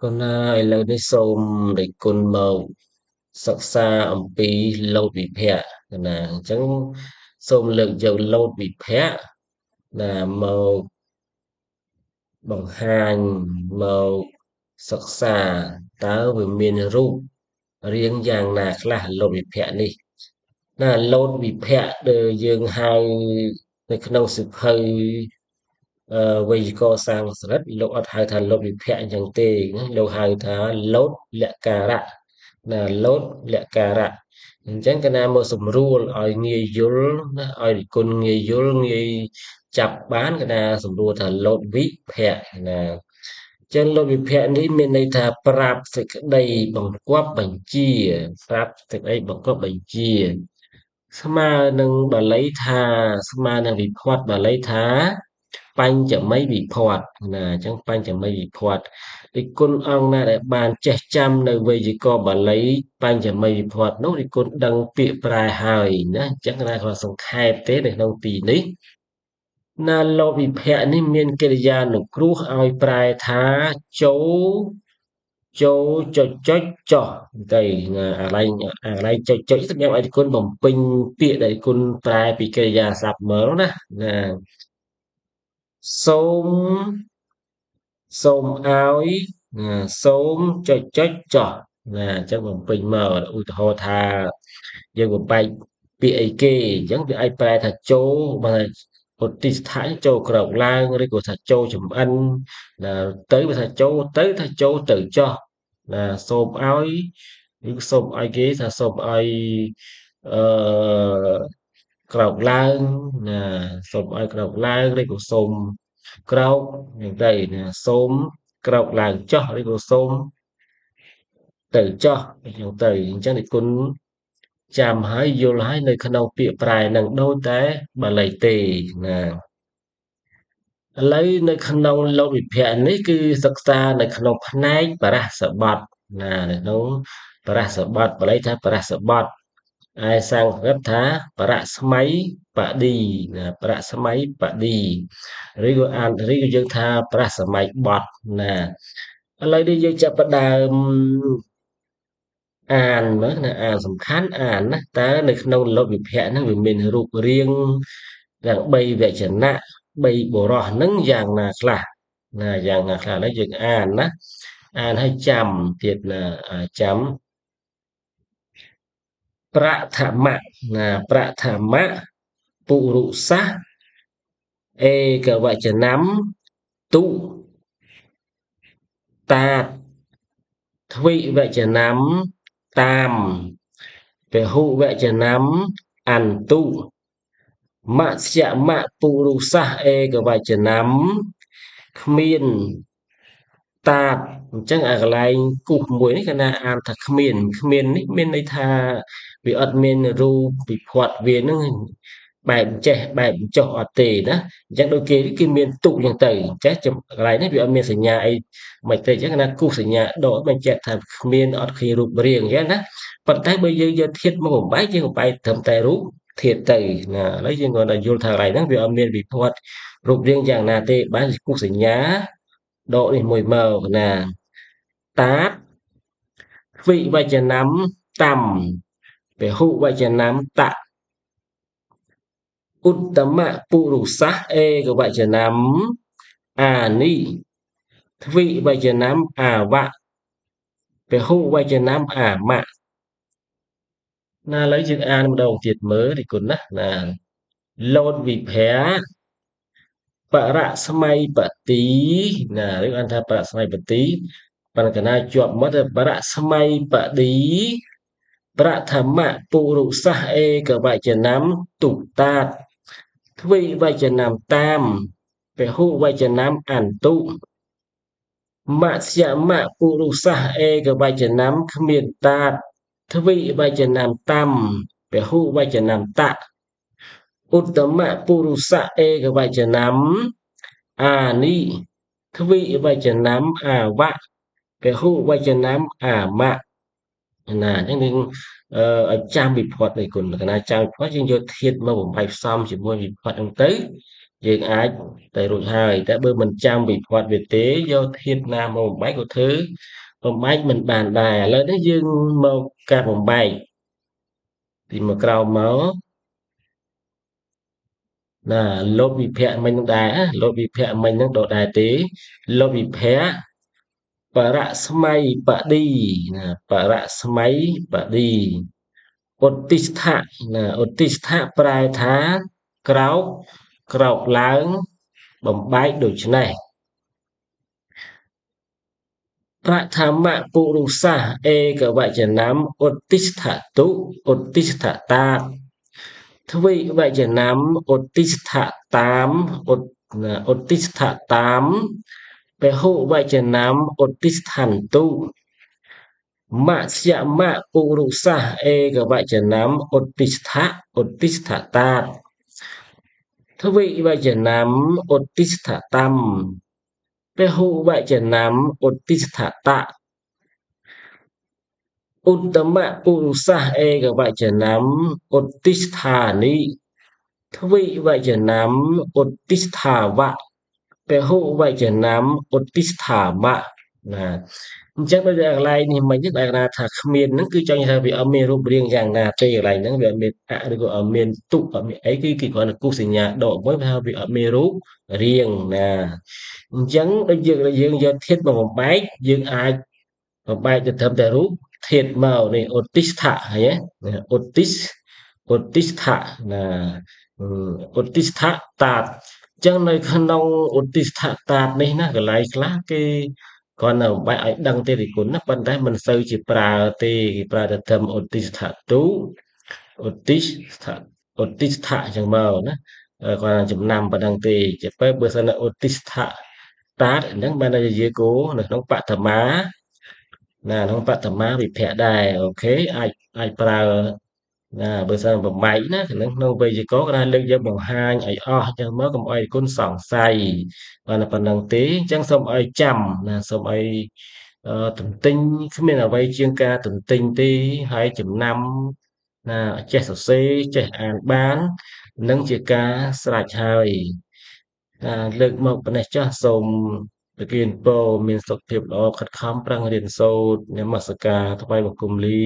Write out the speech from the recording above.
cònឥឡូវនេះសូមរិះគន់មកសិក្សាអំពីលោតវិភាគណាអញ្ចឹងសូមលើកយកលោតវិភាគណាមកបង្ហាញមកសិក្សាតើវាមានរូបរាងយ៉ាងណាខ្លះលោតវិភាគនេះណាលោតវិភាគដែលយើងហៅនៅក្នុងសៀវភៅវេយ្យាករណ៍សាស្ត្រសាស្ត្រលោកអត់ហៅថាលោតវិភាគអញ្ចឹងទេណាលោកហៅថាលោតលក្ការៈណាលោតលក្ការៈអញ្ចឹងកណាមកសម្រួលឲ្យងាយយល់ណាឲ្យនិគុណងាយយល់ងាយចាប់បានកណាសម្រួលថាលោតវិភាគណាចឹងលោតវិភាគនេះមានន័យថាប្រាប់សេចក្តីបង្គាប់បញ្ជាប្រាប់សេចក្តីបង្គាប់បញ្ជាស្មើនឹងបាលីថាស្មើនឹងវិភ័តបាលីថាបញ្ចមីវិភ័តណាអញ្ចឹងបញ្ចមីវិភ័តរិគុណអង្គណាដែលបានចេះចាំនៅវេយ្យាករណ៍បាលីបញ្ចមីវិភ័តនោះរិគុណដឹងពាក្យប្រែហើយណាអញ្ចឹងណាគាត់សង្ខេបទេនៅក្នុងទីនេះណាលោវិភៈនេះមានកិរិយានុគ្រោះឲ្យប្រែថាចូលចុចចុចចោះទៅណាអាឡែងចុចចុចសម្រាប់ឲ្យគុណបំពេញពាក្យដែលគុណប្រែពីកិរិយាសព្ទមកណាណាសូមសូមឲ្យណាសូមចុចចុចចោះណាអញ្ចឹងបំពេញមកឧទាហរណ៍ថាយើងបំបែកពាក្យអីគេអញ្ចឹងវាអាចប្រែថាចូលបើឧទ្ទិដ្ឋាចូលក្រោកឡើងឬក៏ថាចូលចំអិនណាទៅវាថាចូលទៅថាចូលទៅចោះណាសូមឲ្យឬសូមឲ្យគេថាសូមឲ្យអឺក្រោកឡើងណាសូមឲ្យក្រោកឡើងឬក៏សូមក្រោកយ៉ាងទៅណាសូមក្រោកឡើងចោះឬក៏សូមទៅចោះយ៉ាងទៅអញ្ចឹងនិគុណចាំហើយយល់ហើយនៅក្នុងពាក្យប្រែនឹងដូចតែបាលីទេណាឥឡូវនៅក្នុងលោកវិភាគនេះគឺសិក្សានៅក្នុងផ្នែកបរសបទណានៅក្នុងបរសបទបាលីថាបរសបទឯសំស្ក្រឹតថាបរស្មៃបឌីណាបរស្មៃបឌីឬក៏អានឬក៏យើងថាបរសម័យបទណាឥឡូវនេះយើងចាប់ផ្ដើមអានមើលណាអានសំខាន់អានណាតើនៅក្នុងលោកវិភាគហ្នឹងវាមានរូបរាងទាំង3វចនៈ3បុរសហ្នឹងយ៉ាងណាខ្លះណាយ៉ាងណាខ្លះឥឡូវយើងអានណាអានឲ្យចាំទៀតណាចាំប្រថមៈណាប្រថមៈពុរុស័សเอกវចនំទុតាតទ្វិវចនំតាមពហុវចនំអន្ទុមស្យមពុរុស័សเอกវចនំគ្មានតាតអញ្ចឹងអាកន្លែងគូសមួយនេះគេណាអានថាគ្មាននេះមានន័យថាវាអត់មានរូបវិភ័តវានឹងបែបចេះបែបចុះអត់ទេណាអញ្ចឹងដូចគេគឺមានទុកអញ្ចឹងទៅចេះកន្លែងនេះវាអត់មានសញ្ញាអីមិនទេអញ្ចឹងណាគូសសញ្ញាដកបញ្ជាក់ថាគ្មានអត់ឃើញរូបរាងអញ្ចឹងណាប៉ុន្តែបើយើងយកធាតុមកបំបែកយើងបំបែកត្រឹមតែរូបធាតុទៅណាឥឡូវយើងគាត់ថាយល់ថាកន្លែងហ្នឹងវាអត់មានវិភ័តរូបរាងយ៉ាងណាទេបានគូសសញ្ញាដកនេះមួយមកណាតាតទ្វិវចនំតាមពហុវចនំតឧត្តមពុរុស័សเอกវចនំអានិទ្វិវចនំអាវៈពហុវចនំអាមៈណាឥឡូវយើងអានម្ដងទៀតមើលទីគុណណាលោតវិភាបរស្មៃបទីណាឬអានថាបរស្មៃបទីបណ្កណាជាប់មកទៅបរស្មៃបឌីប្រធមពុរុស័សเอกវចនំទុតាតទ្វិវចនំតាមពហុវចនំអន្ទុមស្យមពុរុស័សเอกវចនំគ្មានតាតទ្វិវចនំតាមពហុវចនំតឧត្តមពុរុស័សเอกវចនំអានិទ្វិវចនំអាវៈពហុវចនំអាមៈណាអញ្ចឹងយើងឲ្យចាំវិភ័តនេះគុណកណាចាំវិភ័តយើងយកធាតុមកបំបែកផ្សំជាមួយវិភ័តហ្នឹងទៅ យើងអាចទៅរួចហើយតែបើមិនចាំវិវត្តវាទេយកធាតុណាមកបំបែកក៏ធ្វើបំបែកមិនបានដែរឥឡូវនេះយើងមកការបំបែកពីមកក្រោមមកណាលុបវិភ័ក្រមិញនឹងដែរលុបវិភ័ក្រមិញនឹងដដែលទេលុបវិភ័ក្របរស្មៃបឌីណាបរស្មៃបឌីឧទ្ទិដ្ឋៈណាឧទ្ទិដ្ឋៈប្រែថាក្រោកក្រោកឡើងបំបែកដូចនេះប្រធមពុរុស័សឯកវចនំឧទ្ទិដ្ឋតុឧទ្ទិដ្ឋតាទ្វេវចនំឧទ្ទិដ្ឋតាមឧទ្ទិដ្ឋតាមពហុវចនំឧទ្ទិដ្ឋន្តុមជ្ឈមពុរុស័សឯកវចនំឧទ្ទិដ្ឋឧទ្ទិដ្ឋតាទ្វេវចនំឧទ្ទិដ្ឋតាមពហុវចនំឧទ្ទិដ្ឋតៈឧត្តមពុរុស័សឯកវចនំឧទ្ទិដ្ឋានិទ្វេវចនំឧទ្ទិដ្ឋាវៈពហុវចនំឧទ្ទិដ្ឋាមៈណាអញ្ចឹងដូចកន្លែងនេះមិញដែលណាថាគ្មានហ្នឹងគឺចង់ថាវាអត់មានរូបរាងយ៉ាងណាទេកន្លែងហ្នឹងវាអត់មានអឬក៏អត់មានទុអត់មានអីគឺគេគ្រាន់តែគូសសញ្ញាដកមួយថាវាអត់មានរូបរាងណាអញ្ចឹងដូចយើងយកធាតុមកបំបែកយើងអាចបំបែកទៅត្រឹមតែរូបធាតុមកនេះឧទ្ទិដ្ឋៈឃើញទេឧទ្ទិដ្ឋៈណាឧទ្ទិដ្ឋតាតចឹងនៅក្នុងឧទ្ទិដ្ឋតាតនេះណាកន្លែងខ្លះគេគ្រាន់តែបំបែកឲ្យដឹងទេរិគុណណាប៉ុន្តែមិនសូវជាប្រើទេគេប្រើតែត្រឹមឧទ្ទិដ្ឋតុឧទ្ទិដ្ឋឧទ្ទិដ្ឋៈចឹងមកណាគាត់ចំណាំប៉ុណ្ណឹងទេជាពេលបើសិនឧទ្ទិដ្ឋតាតហ្នឹងបានតែជាគោនៅក្នុងបឋមាណាក្នុងបឋមាវិភ័ក្រដែរអូខេអាចប្រើណាបើសិនបំបែកណាក្នុងវេយ្យាករណ៍គាត់ថាលើកយកបង្ហាញឲ្យអស់អញ្ចឹងមកកុំឲ្យគុណសង្ស័យបានតែប៉ុណ្្នឹងទេអញ្ចឹងសូមឲ្យចាំណាសូមឲ្យទន្ទិញគ្មានអ្វីជាងការទន្ទិញទេហើយចំណាំណាចេះសរសេរចេះអានបាននឹងជាការស្រេចហើយលើកមកប៉ុណ្ណេះចាស់សូមប្រគិនពរមានសុខភាពល្អខិតខំប្រឹងរៀនសូត្រនមស្ការថ្វាយបង្គំលា